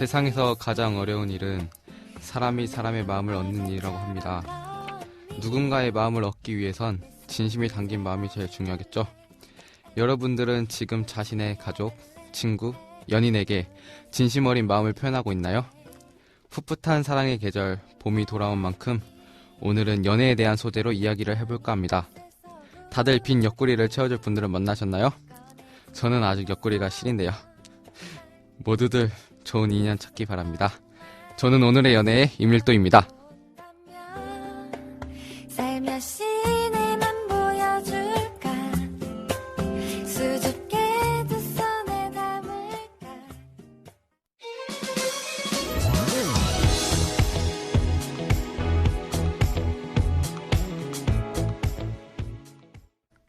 세상에서 가장 어려운 일은 사람이 사람의 마음을 얻는 일이라고 합니다. 누군가의 마음을 얻기 위해선 진심이 담긴 마음이 제일 중요하겠죠. 여러분들은 지금 자신의 가족, 친구, 연인에게 진심 어린 마음을 표현하고 있나요? 풋풋한 사랑의 계절, 봄이 돌아온 만큼 오늘은 연애에 대한 소재로 이야기를 해볼까 합니다. 다들 빈 옆구리를 채워줄 분들은 만나셨나요? 저는 아직 옆구리가 시린데요. 모두들 좋은 인연 찾기 바랍니다. 저는 오늘의 연애의 임일도입니다. 살며시 내맘 보여줄까 수줍게 두 손에 담을까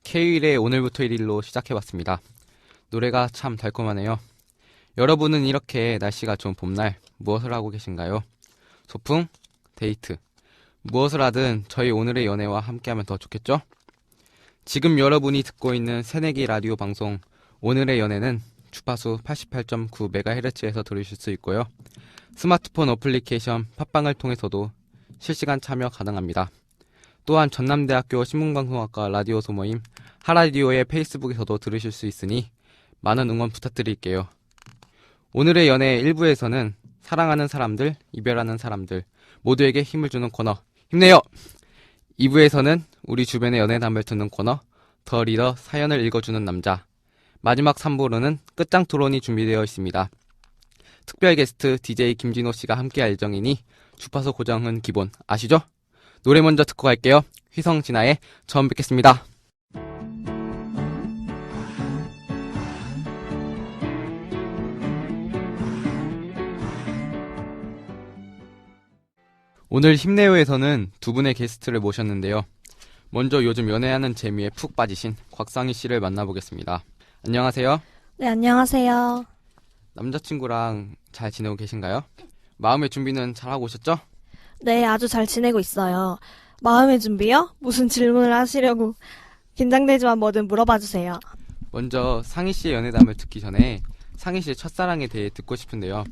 K윌의 오늘부터 1일로 시작해봤습니다. 노래가 참 달콤하네요. 여러분은 이렇게 날씨가 좋은 봄날 무엇을 하고 계신가요? 소풍? 데이트? 무엇을 하든 저희 오늘의 연애와 함께하면 더 좋겠죠? 지금 여러분이 듣고 있는 새내기 라디오 방송 오늘의 연애는 주파수 88.9MHz에서 들으실 수 있고요. 스마트폰 어플리케이션 팟빵을 통해서도 실시간 참여 가능합니다. 또한 전남대학교 신문방송학과 라디오 소모임 하라디오의 페이스북에서도 들으실 수 있으니 많은 응원 부탁드릴게요. 오늘의 연애 1부에서는 사랑하는 사람들, 이별하는 사람들 모두에게 힘을 주는 코너 힘내요! 2부에서는 우리 주변의 연애담을 듣는 코너 더 리더 사연을 읽어주는 남자 마지막 3부로는 끝장 토론이 준비되어 있습니다. 특별 게스트 DJ 김진호씨가 함께할 예정이니 주파수 고정은 기본 아시죠? 노래 먼저 듣고 갈게요. 휘성진아의 처음 뵙겠습니다. 오늘 힘내요에서는 두 분의 게스트를 모셨는데요. 먼저 요즘 연애하는 재미에 푹 빠지신 곽상희 씨를 만나보겠습니다. 안녕하세요. 네, 안녕하세요. 남자친구랑 잘 지내고 계신가요? 마음의 준비는 잘하고 오셨죠? 네, 아주 잘 지내고 있어요. 마음의 준비요? 무슨 질문을 하시려고. 긴장되지만 뭐든 물어봐 주세요. 먼저 상희 씨의 연애담을 듣기 전에 상희 씨의 첫사랑에 대해 듣고 싶은데요.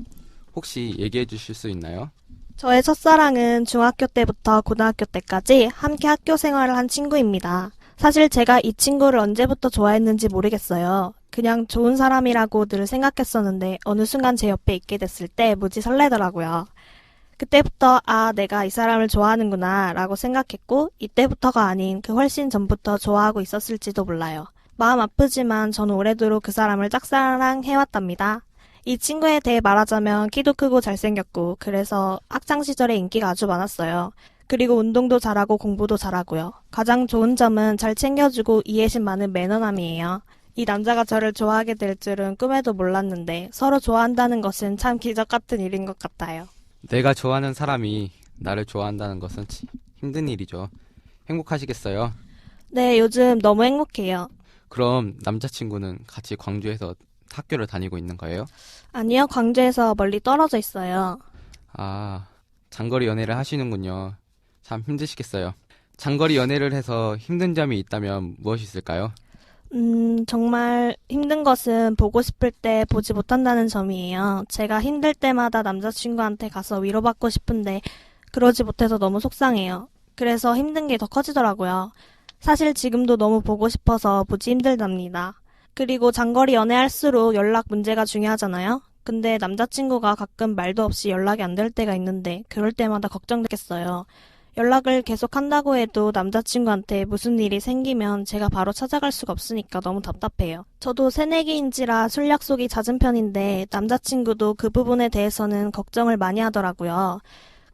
혹시 얘기해 주실 수 있나요? 저의 첫사랑은 중학교 때부터 고등학교 때까지 함께 학교 생활을 한 친구입니다. 사실 제가 이 친구를 언제부터 좋아했는지 모르겠어요. 그냥 좋은 사람이라고 늘 생각했었는데 어느 순간 제 옆에 있게 됐을 때 무지 설레더라고요. 그때부터 내가 이 사람을 좋아하는구나 라고 생각했고 이때부터가 아닌 그 훨씬 전부터 좋아하고 있었을지도 몰라요. 마음 아프지만 저는 오래도록 그 사람을 짝사랑해왔답니다. 이 친구에 대해 말하자면 키도 크고 잘생겼고 그래서 학창시절에 인기가 아주 많았어요. 그리고 운동도 잘하고 공부도 잘하고요. 가장 좋은 점은 잘 챙겨주고 이해심 많은 매너남이에요. 이 남자가 저를 좋아하게 될 줄은 꿈에도 몰랐는데 서로 좋아한다는 것은 참 기적 같은 일인 것 같아요. 내가 좋아하는 사람이 나를 좋아한다는 것은 힘든 일이죠. 행복하시겠어요? 네, 요즘 너무 행복해요. 그럼 남자친구는 같이 광주에서 학교를 다니고 있는 거예요? 아니요, 광주에서 멀리 떨어져 있어요. 아, 장거리 연애를 하시는군요. 참 힘드시겠어요. 장거리 연애를 해서 힘든 점이 있다면 무엇이 있을까요? 정말 힘든 것은 보고 싶을 때 보지 못한다는 점이에요. 제가 힘들 때마다 남자친구한테 가서 위로받고 싶은데 그러지 못해서 너무 속상해요. 그래서 힘든 게 더 커지더라고요. 사실 지금도 너무 보고 싶어서 보지 힘들답니다. 그리고 장거리 연애할수록 연락 문제가 중요하잖아요. 근데 남자친구가 가끔 말도 없이 연락이 안 될 때가 있는데 그럴 때마다 걱정되겠어요. 연락을 계속 한다고 해도 남자친구한테 무슨 일이 생기면 제가 바로 찾아갈 수가 없으니까 너무 답답해요. 저도 새내기인지라 술 약속이 잦은 편인데 남자친구도 그 부분에 대해서는 걱정을 많이 하더라고요.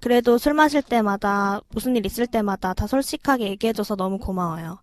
그래도 술 마실 때마다 무슨 일 있을 때마다 다 솔직하게 얘기해줘서 너무 고마워요.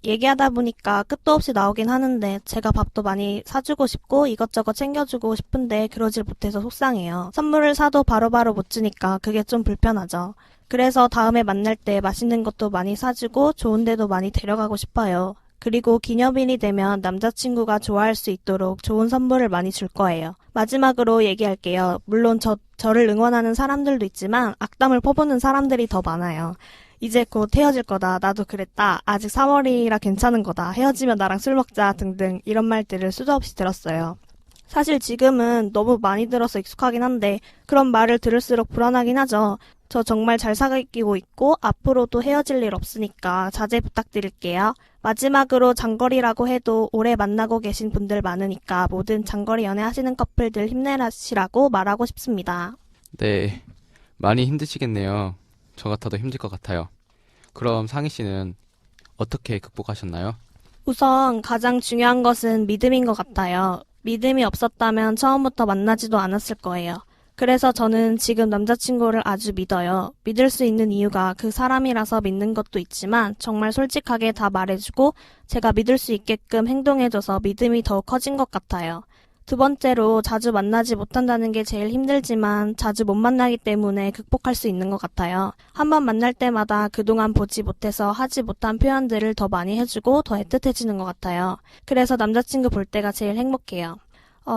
얘기하다 보니까 끝도 없이 나오긴 하는데 제가 밥도 많이 사주고 싶고 이것저것 챙겨주고 싶은데 그러질 못해서 속상해요. 선물을 사도 바로바로 못 주니까 그게 좀 불편하죠. 그래서 다음에 만날 때 맛있는 것도 많이 사주고 좋은 데도 많이 데려가고 싶어요. 그리고 기념일이 되면 남자친구가 좋아할 수 있도록 좋은 선물을 많이 줄 거예요. 마지막으로 얘기할게요. 물론 저를 응원하는 사람들도 있지만 악담을 퍼붓는 사람들이 더 많아요. 이제 곧 헤어질 거다. 나도 그랬다. 아직 3월이라 괜찮은 거다. 헤어지면 나랑 술 먹자. 등등 이런 말들을 수도 없이 들었어요. 사실 지금은 너무 많이 들어서 익숙하긴 한데 그런 말을 들을수록 불안하긴 하죠. 저 정말 잘 사귀고 있고 앞으로도 헤어질 일 없으니까 자제 부탁드릴게요. 마지막으로 장거리라고 해도 오래 만나고 계신 분들 많으니까 모든 장거리 연애하시는 커플들 힘내시라고 말하고 싶습니다. 네, 많이 힘드시겠네요. 저 같아도 힘들 것 같아요. 그럼 상희 씨는 어떻게 극복하셨나요? 우선 가장 중요한 것은 믿음인 것 같아요. 믿음이 없었다면 처음부터 만나지도 않았을 거예요. 그래서 저는 지금 남자친구를 아주 믿어요. 믿을 수 있는 이유가 그 사람이라서 믿는 것도 있지만 정말 솔직하게 다 말해주고 제가 믿을 수 있게끔 행동해줘서 믿음이 더욱 커진 것 같아요. 두 번째로 자주 만나지 못한다는 게 제일 힘들지만 자주 못 만나기 때문에 극복할 수 있는 것 같아요. 한번 만날 때마다 그동안 보지 못해서 하지 못한 표현들을 더 많이 해주고 더 애틋해지는 것 같아요. 그래서 남자친구 볼 때가 제일 행복해요.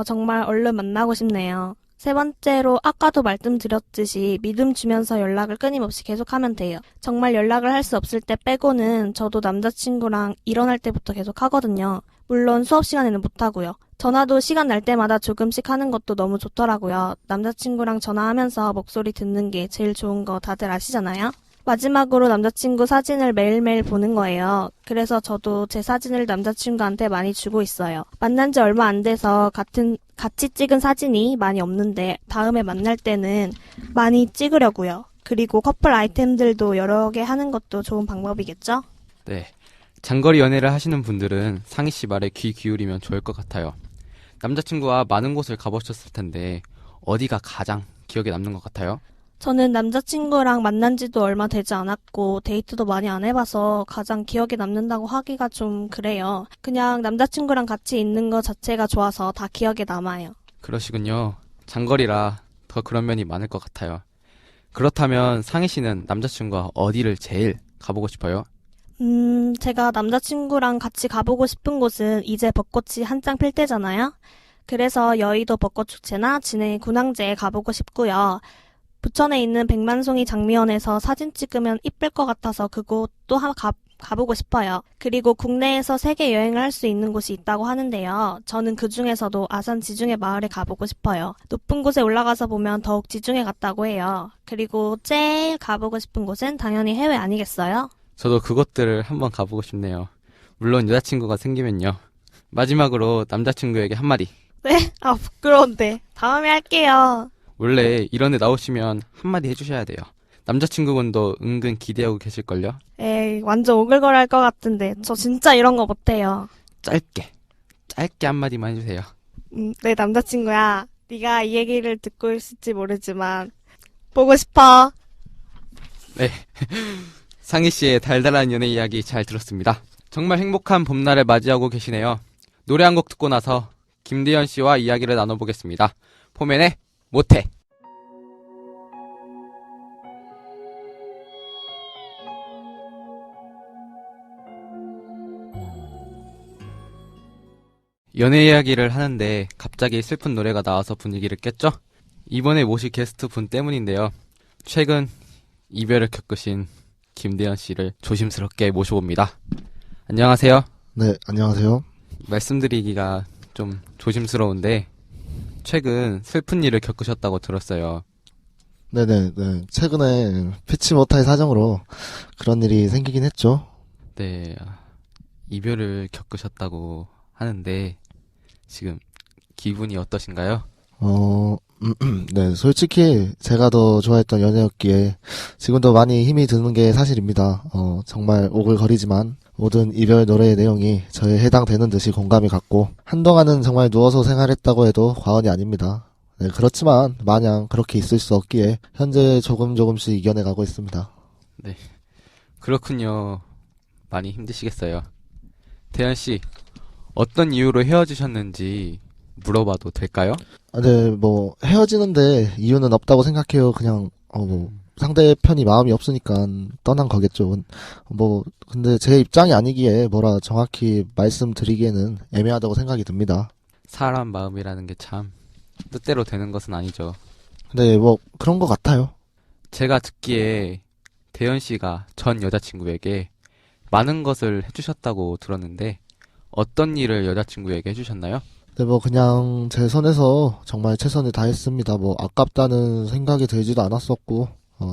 정말 얼른 만나고 싶네요. 세 번째로 아까도 말씀드렸듯이 믿음 주면서 연락을 끊임없이 계속하면 돼요. 정말 연락을 할 수 없을 때 빼고는 저도 남자친구랑 일어날 때부터 계속 하거든요. 물론 수업 시간에는 못하고요. 전화도 시간 날 때마다 조금씩 하는 것도 너무 좋더라고요. 남자친구랑 전화하면서 목소리 듣는 게 제일 좋은 거 다들 아시잖아요? 마지막으로 남자친구 사진을 매일매일 보는 거예요. 그래서 저도 제 사진을 남자친구한테 많이 주고 있어요. 만난 지 얼마 안 돼서 같이 찍은 사진이 많이 없는데 다음에 만날 때는 많이 찍으려고요. 그리고 커플 아이템들도 여러 개 하는 것도 좋은 방법이겠죠? 네, 장거리 연애를 하시는 분들은 상희 씨 말에 귀 기울이면 좋을 것 같아요. 남자친구와 많은 곳을 가보셨을 텐데 어디가 가장 기억에 남는 것 같아요? 저는 남자친구랑 만난 지도 얼마 되지 않았고 데이트도 많이 안 해봐서 가장 기억에 남는다고 하기가 좀 그래요. 그냥 남자친구랑 같이 있는 것 자체가 좋아서 다 기억에 남아요. 그러시군요. 장거리라 더 그런 면이 많을 것 같아요. 그렇다면 상희 씨는 남자친구와 어디를 제일 가보고 싶어요? 제가 남자친구랑 같이 가보고 싶은 곳은 이제 벚꽃이 한창 필 때잖아요. 그래서 여의도 벚꽃축제나 진해 군항제에 가보고 싶고요. 부천에 있는 백만송이 장미원에서 사진 찍으면 이쁠 것 같아서 그곳도 가보고 싶어요. 그리고 국내에서 세계 여행을 할 수 있는 곳이 있다고 하는데요. 저는 그 중에서도 아산 지중해 마을에 가보고 싶어요. 높은 곳에 올라가서 보면 더욱 지중해 같다고 해요. 그리고 제일 가보고 싶은 곳은 당연히 해외 아니겠어요? 저도 그곳들을 한번 가보고 싶네요. 물론 여자친구가 생기면요. 마지막으로 남자친구에게 한마디. 네? 부끄러운데. 다음에 할게요. 원래 이런 데 나오시면 한마디 해주셔야 돼요. 남자친구분도 은근 기대하고 계실걸요? 에이, 완전 오글거릴 할 것 같은데. 저 진짜 이런 거 못해요. 짧게 한마디만 해주세요. 내 남자친구야. 네가 이 얘기를 듣고 있을지 모르지만 보고 싶어. 네. 상희 씨의 달달한 연애 이야기 잘 들었습니다. 정말 행복한 봄날을 맞이하고 계시네요. 노래 한 곡 듣고 나서 김대현 씨와 이야기를 나눠보겠습니다. 포맨의 못해. 연애 이야기를 하는데 갑자기 슬픈 노래가 나와서 분위기를 깼죠? 이번에 모실 게스트 분 때문인데요. 최근 이별을 겪으신 김대현 씨를 조심스럽게 모셔봅니다. 안녕하세요. 네, 안녕하세요. 말씀드리기가 좀 조심스러운데 최근 슬픈 일을 겪으셨다고 들었어요. 네네, 네. 최근에 피치 못할 사정으로 그런 일이 생기긴 했죠. 네, 이별을 겪으셨다고 하는데 지금 기분이 어떠신가요? 네, 솔직히 제가 더 좋아했던 연애였기에 지금도 많이 힘이 드는 게 사실입니다. 정말 오글거리지만 모든 이별 노래의 내용이 저에 해당되는 듯이 공감이 갔고 한동안은 정말 누워서 생활했다고 해도 과언이 아닙니다. 네, 그렇지만 마냥 그렇게 있을 수 없기에 현재 조금씩 이겨내가고 있습니다. 네, 그렇군요. 많이 힘드시겠어요. 대현 씨, 어떤 이유로 헤어지셨는지 물어봐도 될까요? 네, 뭐 헤어지는데 이유는 없다고 생각해요. 그냥 상대편이 마음이 없으니까 떠난 거겠죠. 근데 제 입장이 아니기에 뭐라 정확히 말씀드리기에는 애매하다고 생각이 듭니다. 사람 마음이라는 게 참 뜻대로 되는 것은 아니죠. 근데 그런 것 같아요. 제가 듣기에 대현 씨가 전 여자친구에게 많은 것을 해주셨다고 들었는데 어떤 일을 여자친구에게 해주셨나요? 네, 뭐 그냥 제 선에서 정말 최선을 다했습니다. 뭐 아깝다는 생각이 들지도 않았었고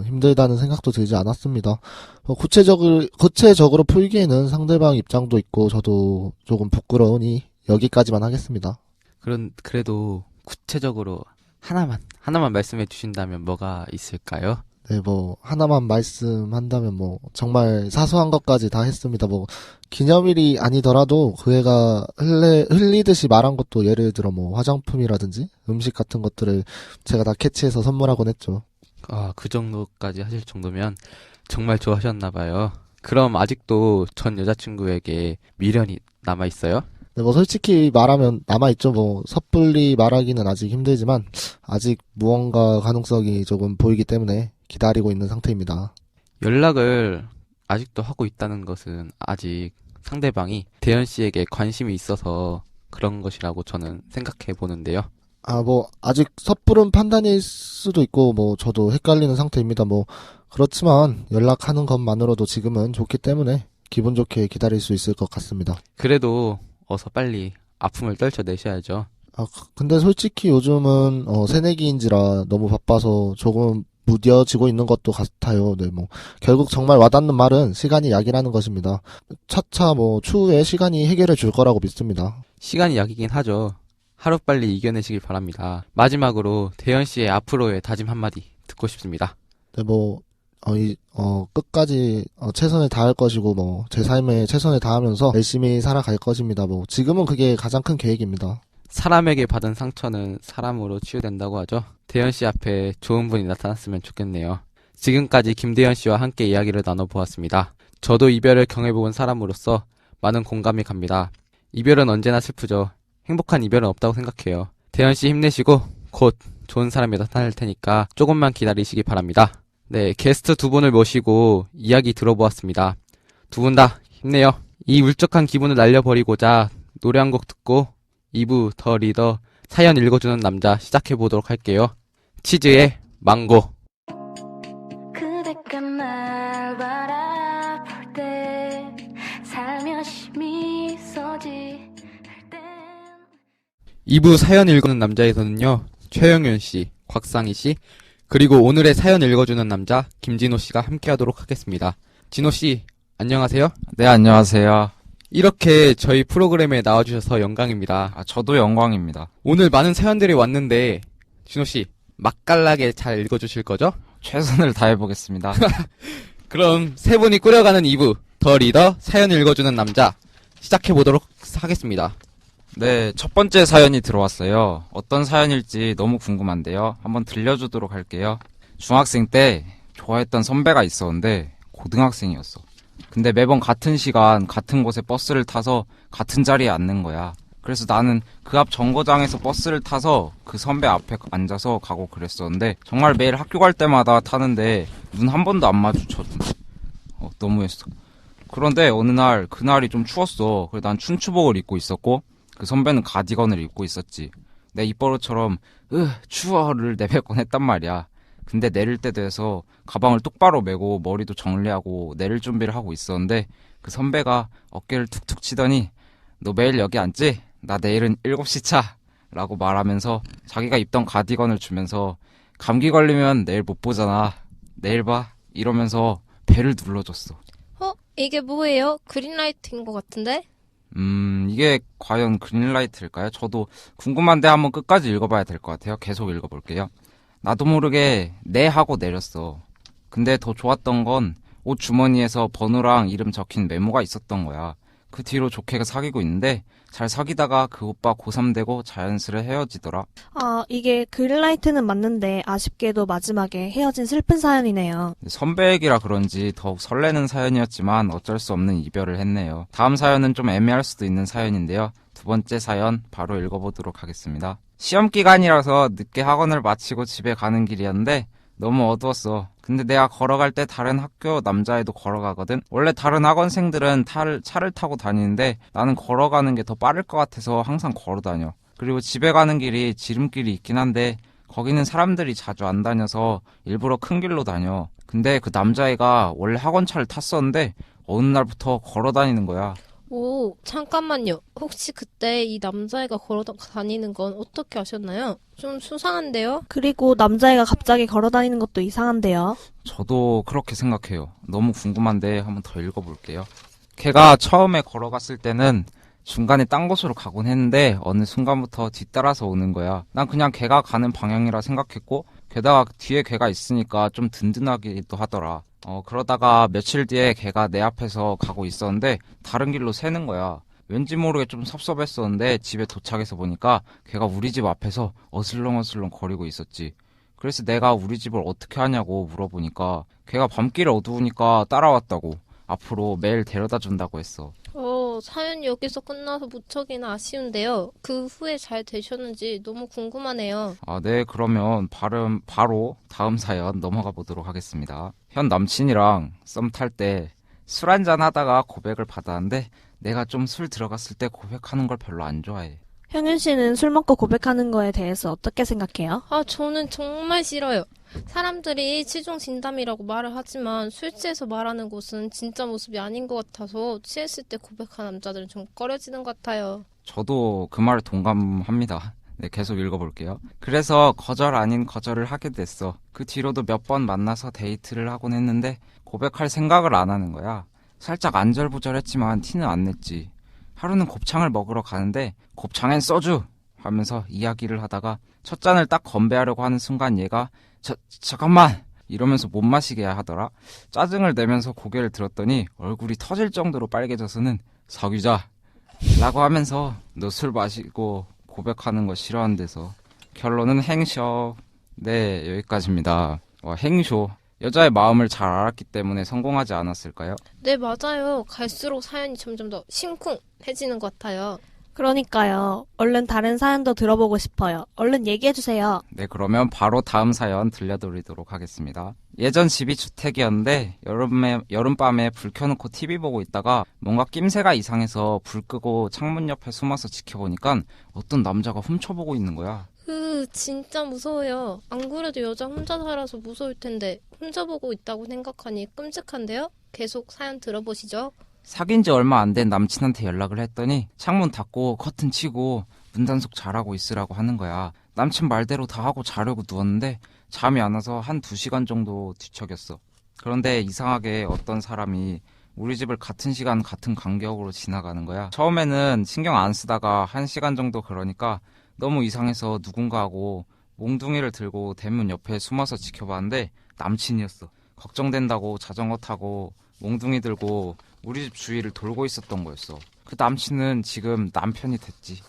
힘들다는 생각도 들지 않았습니다. 구체적으로 풀기에는 상대방 입장도 있고 저도 조금 부끄러우니 여기까지만 하겠습니다. 그래도 구체적으로 하나만 말씀해 주신다면 뭐가 있을까요? 네, 뭐 하나만 말씀한다면 뭐 정말 사소한 것까지 다 했습니다. 뭐 기념일이 아니더라도 그 애가 흘리듯이 말한 것도 예를 들어 뭐 화장품이라든지 음식 같은 것들을 제가 다 캐치해서 선물하곤 했죠. 아, 그 정도까지 하실 정도면 정말 좋아하셨나 봐요. 그럼 아직도 전 여자친구에게 미련이 남아 있어요? 네, 뭐 솔직히 말하면 남아있죠. 뭐 섣불리 말하기는 아직 힘들지만 아직 무언가 가능성이 조금 보이기 때문에 기다리고 있는 상태입니다. 연락을 아직도 하고 있다는 것은 아직 상대방이 대현 씨에게 관심이 있어서 그런 것이라고 저는 생각해 보는데요. 아, 뭐 아직 섣부른 판단일 수도 있고 뭐 저도 헷갈리는 상태입니다. 뭐 그렇지만 연락하는 것만으로도 지금은 좋기 때문에 기분 좋게 기다릴 수 있을 것 같습니다. 그래도 어서 빨리 아픔을 떨쳐내셔야죠. 아, 근데 솔직히 요즘은 새내기인지라 너무 바빠서 조금 무뎌지고 있는 것도 같아요. 네, 뭐 결국 정말 와닿는 말은 시간이 약이라는 것입니다. 차차 뭐 추후에 시간이 해결해 줄 거라고 믿습니다. 시간이 약이긴 하죠. 하루빨리 이겨내시길 바랍니다. 마지막으로 대현 씨의 앞으로의 다짐 한마디 듣고 싶습니다. 네, 뭐 끝까지 최선을 다할 것이고 뭐 제 삶에 최선을 다하면서 열심히 살아갈 것입니다. 뭐 지금은 그게 가장 큰 계획입니다. 사람에게 받은 상처는 사람으로 치유된다고 하죠. 대현 씨 앞에 좋은 분이 나타났으면 좋겠네요. 지금까지 김대현 씨와 함께 이야기를 나눠보았습니다. 저도 이별을 경험해본 사람으로서 많은 공감이 갑니다. 이별은 언제나 슬프죠. 행복한 이별은 없다고 생각해요. 대현 씨 힘내시고 곧 좋은 사람이 나타날 테니까 조금만 기다리시기 바랍니다. 네, 게스트 두 분을 모시고 이야기 들어보았습니다. 두 분 다 힘내요. 이 울적한 기분을 날려버리고자 노래 한 곡 듣고 2부 더 리더 사연 읽어주는 남자 시작해보도록 할게요. 치즈의 망고. 그대가 날 바라볼 때 살며시 미소 지을 땐 2부 사연 읽어주는 남자에서는요, 최영윤 씨, 곽상희 씨, 그리고 오늘의 사연 읽어주는 남자 김진호 씨가 함께하도록 하겠습니다. 진호 씨, 안녕하세요. 네, 안녕하세요. 이렇게 저희 프로그램에 나와주셔서 영광입니다. 저도 영광입니다. 오늘 많은 사연들이 왔는데 진호 씨 맛깔나게 잘 읽어주실 거죠? 최선을 다해보겠습니다. 그럼 세 분이 꾸려가는 2부 더 리더 사연 읽어주는 남자 시작해보도록 하겠습니다. 네, 첫 번째 사연이 들어왔어요. 어떤 사연일지 너무 궁금한데요. 한번 들려주도록 할게요. 중학생 때 좋아했던 선배가 있었는데 고등학생이었어. 근데 매번 같은 시간 같은 곳에 버스를 타서 같은 자리에 앉는 거야. 그래서 나는 그 앞 정거장에서 버스를 타서 그 선배 앞에 앉아서 가고 그랬었는데 정말 매일 학교 갈 때마다 타는데 눈 한 번도 안 마주쳤는데 너무했어. 그런데 어느 날 그날이 좀 추웠어. 그래서 난 춘추복을 입고 있었고 그 선배는 가디건을 입고 있었지. 내 입버릇처럼 추워를 내뱉곤 했단 말이야. 근데 내릴 때 돼서 가방을 똑바로 메고 머리도 정리하고 내릴 준비를 하고 있었는데 그 선배가 어깨를 툭툭 치더니 너 매일 여기 앉지? 나 내일은 7시 차 라고 말하면서 자기가 입던 가디건을 주면서 감기 걸리면 내일 못 보잖아. 내일 봐. 이러면서 배를 눌러줬어. 이게 뭐예요? 그린라이트인 것 같은데? 이게 과연 그린라이트일까요? 저도 궁금한데 한번 끝까지 읽어봐야 될 것 같아요. 계속 읽어볼게요. 나도 모르게 네 하고 내렸어. 근데 더 좋았던 건 옷 주머니에서 번호랑 이름 적힌 메모가 있었던 거야. 그 뒤로 좋게 사귀고 있는데 잘 사귀다가 그 오빠 고3 되고 자연스레 헤어지더라. 아, 이게 그린라이트는 맞는데 아쉽게도 마지막에 헤어진 슬픈 사연이네요. 선배 얘기라 그런지 더욱 설레는 사연이었지만 어쩔 수 없는 이별을 했네요. 다음 사연은 좀 애매할 수도 있는 사연인데요. 두 번째 사연 바로 읽어보도록 하겠습니다. 시험 기간이라서 늦게 학원을 마치고 집에 가는 길이었는데 너무 어두웠어. 근데 내가 걸어갈 때 다른 학교 남자애도 걸어가거든. 원래 다른 학원생들은 차를 타고 다니는데 나는 걸어가는 게 더 빠를 것 같아서 항상 걸어 다녀. 그리고 집에 가는 길이 지름길이 있긴 한데 거기는 사람들이 자주 안 다녀서 일부러 큰 길로 다녀. 근데 그 남자애가 원래 학원차를 탔었는데 어느 날부터 걸어 다니는 거야. 오, 잠깐만요. 혹시 그때 이 남자애가 걸어 다니는 건 어떻게 아셨나요? 좀 수상한데요? 그리고 남자애가 갑자기 걸어 다니는 것도 이상한데요. 저도 그렇게 생각해요. 너무 궁금한데 한번 더 읽어볼게요. 걔가 처음에 걸어갔을 때는 중간에 딴 곳으로 가곤 했는데 어느 순간부터 뒤따라서 오는 거야. 난 그냥 걔가 가는 방향이라 생각했고 게다가 뒤에 걔가 있으니까 좀 든든하기도 하더라. 그러다가 며칠 뒤에 걔가 내 앞에서 가고 있었는데 다른 길로 새는 거야. 왠지 모르게 좀 섭섭했었는데 집에 도착해서 보니까 걔가 우리 집 앞에서 어슬렁어슬렁 거리고 있었지. 그래서 내가 우리 집을 어떻게 하냐고 물어보니까 걔가 밤길이 어두우니까 따라왔다고. 앞으로 매일 데려다 준다고 했어. 사연이 여기서 끝나서 무척이나 아쉬운데요. 그 후에 잘 되셨는지 너무 궁금하네요. 네, 그러면 바로 다음 사연 넘어가 보도록 하겠습니다. 현 남친이랑 썸 탈 때 술 한잔 하다가 고백을 받았는데 내가 좀 술 들어갔을 때 고백하는 걸 별로 안 좋아해. 형윤 씨는 술 먹고 고백하는 거에 대해서 어떻게 생각해요? 저는 정말 싫어요. 사람들이 치중 진담이라고 말을 하지만 술 취해서 말하는 것은 진짜 모습이 아닌 것 같아서 취했을 때 고백한 남자들은 좀 꺼려지는 것 같아요. 저도 그 말에 동감합니다. 네, 계속 읽어볼게요. 그래서 거절 아닌 거절을 하게 됐어. 그 뒤로도 몇 번 만나서 데이트를 하곤 했는데 고백할 생각을 안 하는 거야. 살짝 안절부절했지만 티는 안 냈지. 하루는 곱창을 먹으러 가는데 곱창엔 소주! 하면서 이야기를 하다가 첫 잔을 딱 건배하려고 하는 순간 얘가 잠깐만! 이러면서 못 마시게 하더라. 짜증을 내면서 고개를 들었더니 얼굴이 터질 정도로 빨개져서는 사귀자! 라고 하면서 너 술 마시고 고백하는 거 싫어한대서 결론은 행쇼. 네, 여기까지입니다. 행쇼. 여자의 마음을 잘 알았기 때문에 성공하지 않았을까요? 네, 맞아요. 갈수록 사연이 점점 더 심쿵해지는 것 같아요. 그러니까요. 얼른 다른 사연도 들어보고 싶어요. 얼른 얘기해주세요. 네, 그러면 바로 다음 사연 들려드리도록 하겠습니다. 예전 집이 주택이었는데 여름밤에 불 켜놓고 TV 보고 있다가 뭔가 낌새가 이상해서 불 끄고 창문 옆에 숨어서 지켜보니까 어떤 남자가 훔쳐보고 있는 거야. 진짜 무서워요. 안 그래도 여자 혼자 살아서 무서울 텐데 혼자 보고 있다고 생각하니 끔찍한데요? 계속 사연 들어보시죠. 사귄 지 얼마 안 된 남친한테 연락을 했더니 창문 닫고 커튼 치고 문단속 잘하고 있으라고 하는 거야. 남친 말대로 다 하고 자려고 누웠는데 잠이 안 와서 한 2시간 정도 뒤척였어. 그런데 이상하게 어떤 사람이 우리 집을 같은 시간 같은 간격으로 지나가는 거야. 처음에는 신경 안 쓰다가 1시간 정도 그러니까 너무 이상해서 누군가하고 몽둥이를 들고 대문 옆에 숨어서 지켜봤는데 남친이었어. 걱정된다고 자전거 타고 몽둥이 들고 우리 집 주위를 돌고 있었던 거였어. 그 남친은 지금 남편이 됐지.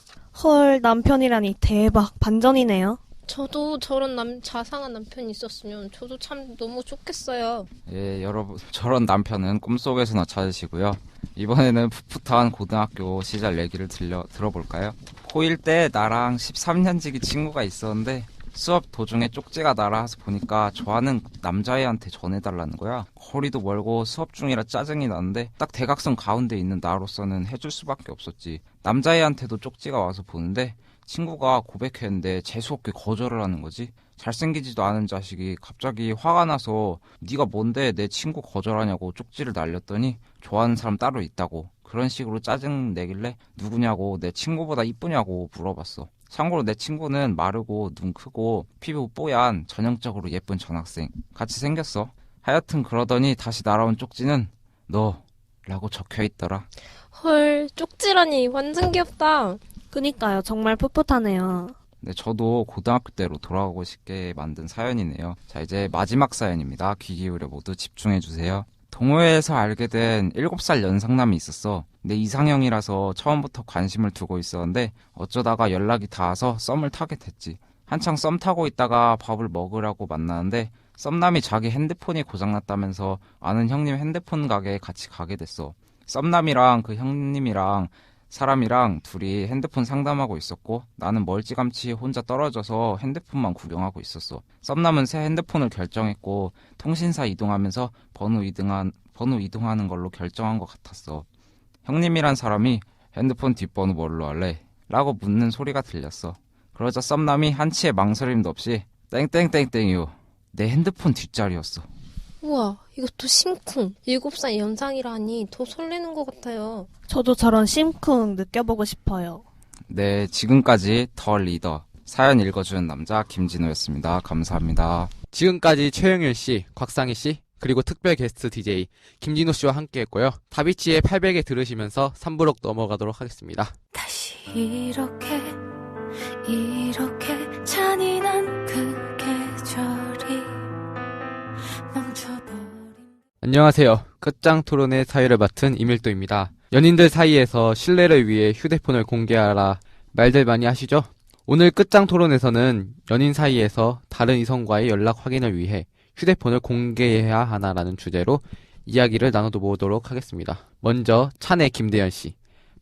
헐, 남편이라니 대박. 반전이네요. 저도 저런 자상한 남편이 있었으면 저도 참 너무 좋겠어요. 예, 여러분 저런 남편은 꿈속에서나 찾으시고요. 이번에는 풋풋한 고등학교 시절 얘기를 들어볼까요? 고1 때 나랑 13년지기 친구가 있었는데 수업 도중에 쪽지가 날아와서 보니까 좋아하는 남자애한테 전해달라는 거야. 거리도 멀고 수업 중이라 짜증이 나는데 딱 대각선 가운데 있는 나로서는 해줄 수밖에 없었지. 남자애한테도 쪽지가 와서 보는데 친구가 고백했는데 재수없게 거절을 하는 거지. 잘생기지도 않은 자식이 갑자기 화가 나서 네가 뭔데 내 친구 거절하냐고 쪽지를 날렸더니 좋아하는 사람 따로 있다고 그런 식으로 짜증 내길래 누구냐고 내 친구보다 이쁘냐고 물어봤어. 참고로 내 친구는 마르고 눈 크고 피부 뽀얀 전형적으로 예쁜 전학생 같이 생겼어. 하여튼 그러더니 다시 날아온 쪽지는 너라고 적혀있더라. 헐, 쪽지라니 완전 귀엽다. 그니까요. 정말 풋풋하네요. 네, 저도 고등학교 때로 돌아가고 싶게 만든 사연이네요. 자, 이제 마지막 사연입니다. 귀 기울여 모두 집중해주세요. 동호회에서 알게 된 7살 연상남이 있었어. 내 이상형이라서 처음부터 관심을 두고 있었는데 어쩌다가 연락이 닿아서 썸을 타게 됐지. 한창 썸 타고 있다가 밥을 먹으라고 만나는데 썸남이 자기 핸드폰이 고장났다면서 아는 형님 핸드폰 가게에 같이 가게 됐어. 썸남이랑 그 형님이랑 사람이랑 둘이 핸드폰 상담하고 있었고 나는 멀찌감치 혼자 떨어져서 핸드폰만 구경하고 있었어. 썸남은 새 핸드폰을 결정했고 통신사 이동하면서 번호 이동하는 걸로 결정한 것 같았어. 형님이란 사람이 핸드폰 뒷번호 뭘로 할래? 라고 묻는 소리가 들렸어. 그러자 썸남이 한치의 망설임도 없이 땡땡땡땡이요. 내 핸드폰 뒷자리였어. 우와, 이것도 심쿵. 7살 연상이라니 더 설레는 것 같아요. 저도 저런 심쿵 느껴보고 싶어요. 네, 지금까지 더 리더 사연 읽어주는 남자 김진호였습니다. 감사합니다. 지금까지 최영일 씨, 곽상희 씨, 그리고 특별 게스트 DJ 김진호 씨와 함께 했고요. 다비치의 800에 들으시면서 3부로 넘어가도록 하겠습니다. 다시 이렇게 잔인한 그 계절이 멈춰버린 안녕하세요. 끝장 토론의 사회를 맡은 이밀도입니다. 연인들 사이에서 신뢰를 위해 휴대폰을 공개하라 말들 많이 하시죠? 오늘 끝장 토론에서는 연인 사이에서 다른 이성과의 연락 확인을 위해 휴대폰을 공개해야 하나라는 주제로 이야기를 나눠보도록 하겠습니다. 먼저 찬의 김대현 씨,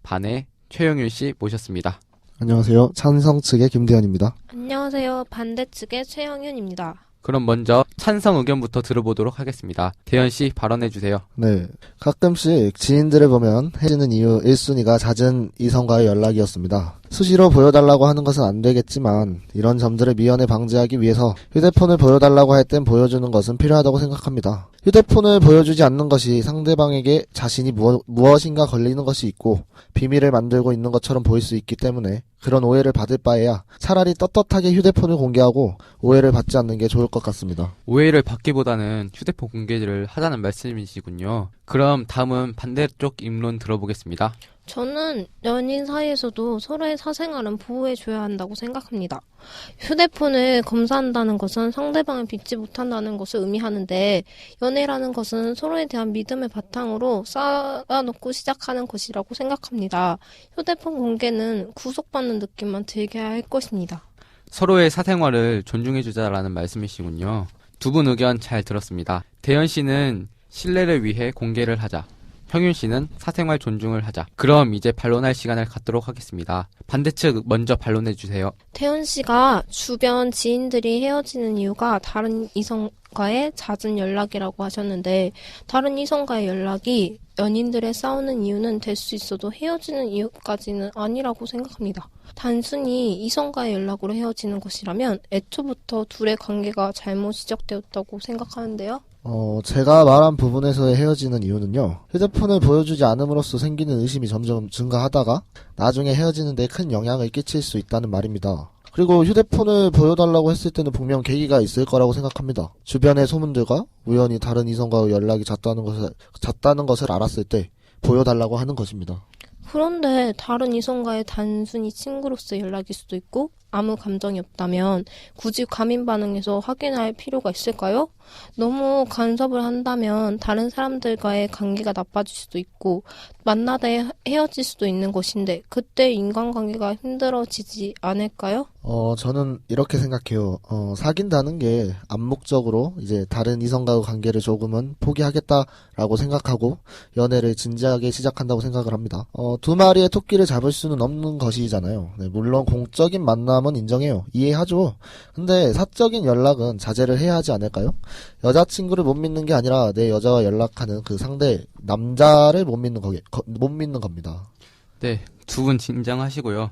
반의 최영일 씨 모셨습니다. 안녕하세요. 찬성 측의 김대현입니다. 안녕하세요. 반대 측의 최영윤입니다. 그럼 먼저 찬성 의견부터 들어보도록 하겠습니다. 대현 씨 발언해주세요. 네. 가끔씩 지인들을 보면 헤어지는 이유 1순위가 잦은 이성과의 연락이었습니다. 수시로 보여달라고 하는 것은 안 되겠지만 이런 점들을 미연에 방지하기 위해서 휴대폰을 보여달라고 할 땐 보여주는 것은 필요하다고 생각합니다. 휴대폰을 보여주지 않는 것이 상대방에게 자신이 무엇인가 걸리는 것이 있고 비밀을 만들고 있는 것처럼 보일 수 있기 때문에 그런 오해를 받을 바에야 차라리 떳떳하게 휴대폰을 공개하고 오해를 받지 않는 게 좋을 것 같습니다. 오해를 받기보다는 휴대폰 공개를 하자는 말씀이시군요. 그럼 다음은 반대쪽 입론 들어보겠습니다. 저는 연인 사이에서도 서로의 사생활은 보호해줘야 한다고 생각합니다. 휴대폰을 검사한다는 것은 상대방을 믿지 못한다는 것을 의미하는데 연애라는 것은 서로에 대한 믿음을 바탕으로 쌓아놓고 시작하는 것이라고 생각합니다. 휴대폰 공개는 구속받는 느낌만 들게 할 것입니다. 서로의 사생활을 존중해주자라는 말씀이시군요. 두 분 의견 잘 들었습니다. 대현 씨는 신뢰를 위해 공개를 하자. 형윤 씨는 사생활 존중을 하자. 그럼 이제 반론할 시간을 갖도록 하겠습니다. 반대측 먼저 반론해주세요. 태연 씨가 주변 지인들이 헤어지는 이유가 다른 이성과의 잦은 연락이라고 하셨는데 다른 이성과의 연락이 연인들의 싸우는 이유는 될 수 있어도 헤어지는 이유까지는 아니라고 생각합니다. 단순히 이성과의 연락으로 헤어지는 것이라면 애초부터 둘의 관계가 잘못 시작되었다고 생각하는데요. 제가 말한 부분에서의 헤어지는 이유는요. 휴대폰을 보여주지 않음으로써 생기는 의심이 점점 증가하다가 나중에 헤어지는 데 큰 영향을 끼칠 수 있다는 말입니다. 그리고 휴대폰을 보여달라고 했을 때는 분명 계기가 있을 거라고 생각합니다. 주변의 소문들과 우연히 다른 이성과의 연락이 잦다는 것을 알았을 때 보여달라고 하는 것입니다. 그런데 다른 이성과의 단순히 친구로서 연락일 수도 있고 아무 감정이 없다면 굳이 과민 반응해서 확인할 필요가 있을까요? 너무 간섭을 한다면 다른 사람들과의 관계가 나빠질 수도 있고 만나다 헤어질 수도 있는 것인데 그때 인간관계가 힘들어지지 않을까요? 저는 이렇게 생각해요. 사귄다는 게 암묵적으로 이제 다른 이성과의 관계를 조금은 포기하겠다라고 생각하고 연애를 진지하게 시작한다고 생각을 합니다. 두 마리의 토끼를 잡을 수는 없는 것이잖아요. 네, 물론 공적인 만남은 인정해요. 이해하죠. 근데 사적인 연락은 자제를 해야 하지 않을까요? 여자친구를 못 믿는 게 아니라 내 여자와 연락하는 그 상대 남자를 못 믿는 겁니다. 네, 두 분 진정하시고요.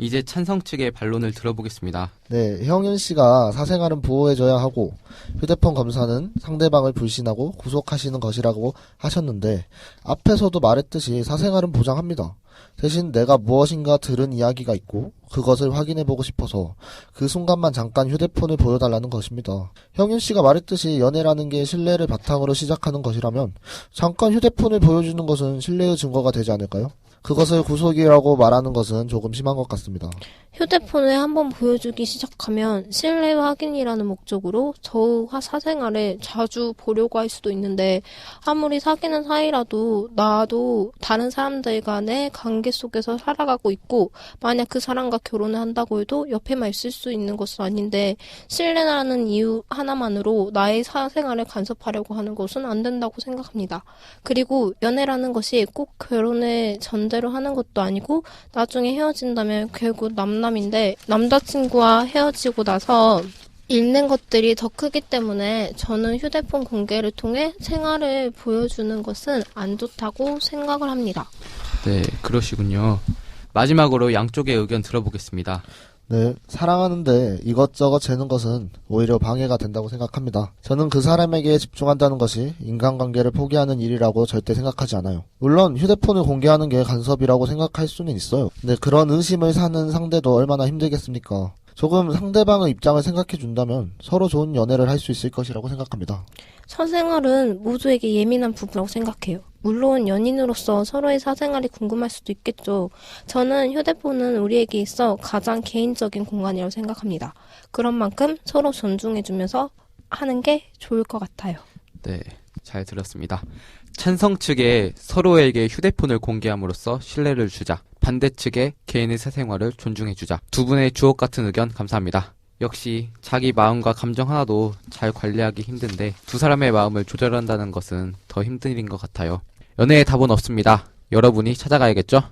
이제 찬성 측의 반론을 들어보겠습니다. 네, 형윤 씨가 사생활은 보호해줘야 하고 휴대폰 검사는 상대방을 불신하고 구속하시는 것이라고 하셨는데 앞에서도 말했듯이 사생활은 보장합니다. 대신 내가 무엇인가 들은 이야기가 있고 그것을 확인해보고 싶어서 그 순간만 잠깐 휴대폰을 보여달라는 것입니다. 형윤 씨가 말했듯이 연애라는 게 신뢰를 바탕으로 시작하는 것이라면 잠깐 휴대폰을 보여주는 것은 신뢰의 증거가 되지 않을까요? 그것을 구속이라고 말하는 것은 조금 심한 것 같습니다. 휴대폰을 한번 보여주기 시작하면 신뢰 확인이라는 목적으로 저의 사생활을 자주 보려고 할 수도 있는데 아무리 사귀는 사이라도 나도 다른 사람들 간의 관계 속에서 살아가고 있고 만약 그 사람과 결혼을 한다고 해도 옆에만 있을 수 있는 것은 아닌데 신뢰라는 이유 하나만으로 나의 사생활을 간섭하려고 하는 것은 안 된다고 생각합니다. 그리고 연애라는 것이 꼭 결혼을 전제로 하는 것도 아니고 나중에 헤어진다면 결국 남남인데 남자친구와 헤어지고 나서 잃는 것들이 더 크기 때문에 저는 휴대폰 공개를 통해 생활을 보여주는 것은 안 좋다고 생각을 합니다. 네, 그러시군요. 마지막으로 양쪽의 의견 들어보겠습니다. 네, 사랑하는데 이것저것 재는 것은 오히려 방해가 된다고 생각합니다. 저는 그 사람에게 집중한다는 것이 인간관계를 포기하는 일이라고 절대 생각하지 않아요. 물론 휴대폰을 공개하는 게 간섭이라고 생각할 수는 있어요. 근데 그런 의심을 사는 상대도 얼마나 힘들겠습니까? 조금 상대방의 입장을 생각해 준다면 서로 좋은 연애를 할 수 있을 것이라고 생각합니다. 사생활은 모두에게 예민한 부분이라고 생각해요. 물론 연인으로서 서로의 사생활이 궁금할 수도 있겠죠. 저는 휴대폰은 우리에게 있어 가장 개인적인 공간이라고 생각합니다. 그런 만큼 서로 존중해주면서 하는 게 좋을 것 같아요. 네, 잘 들었습니다. 찬성 측에 서로에게 휴대폰을 공개함으로써 신뢰를 주자. 반대 측에 개인의 사생활을 존중해주자. 두 분의 주옥 같은 의견 감사합니다. 역시 자기 마음과 감정 하나도 잘 관리하기 힘든데 두 사람의 마음을 조절한다는 것은 더 힘든 일인 것 같아요. 연애에 답은 없습니다. 여러분이 찾아가야겠죠?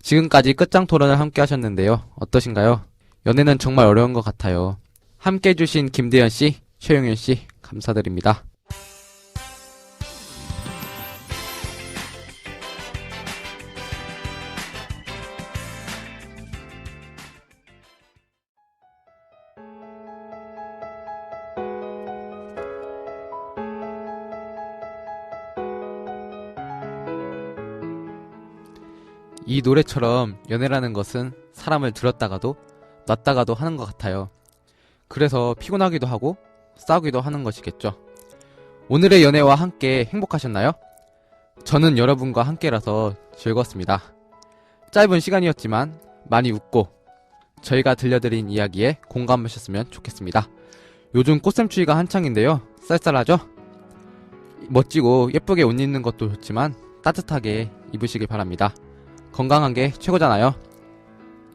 지금까지 끝장 토론을 함께 하셨는데요. 어떠신가요? 연애는 정말 어려운 것 같아요. 함께 해주신 김대현 씨, 최용현 씨 감사드립니다. 이 노래처럼 연애라는 것은 사람을 들었다가도 놨다가도 하는 것 같아요. 그래서 피곤하기도 하고 싸우기도 하는 것이겠죠. 오늘의 연애와 함께 행복하셨나요? 저는 여러분과 함께라서 즐거웠습니다. 짧은 시간이었지만 많이 웃고 저희가 들려드린 이야기에 공감하셨으면 좋겠습니다. 요즘 꽃샘추위가 한창인데요. 쌀쌀하죠? 멋지고 예쁘게 옷 입는 것도 좋지만 따뜻하게 입으시길 바랍니다. 건강한 게 최고잖아요.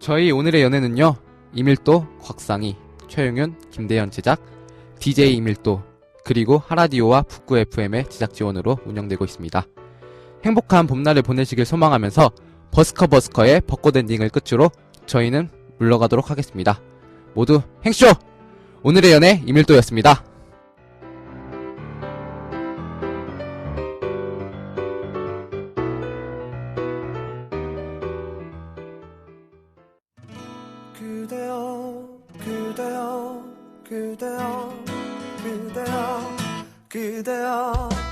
저희 오늘의 연애는요. 이밀도, 곽상희, 최용윤, 김대현 제작, DJ 이밀도, 그리고 하라디오와 북구 FM의 제작 지원으로 운영되고 있습니다. 행복한 봄날을 보내시길 소망하면서 버스커의 벚꽃 엔딩을 끝으로 저희는 물러가도록 하겠습니다. 모두 행쇼! 오늘의 연애 이밀도였습니다. 그대여 그대여 그대여 그대여 그대여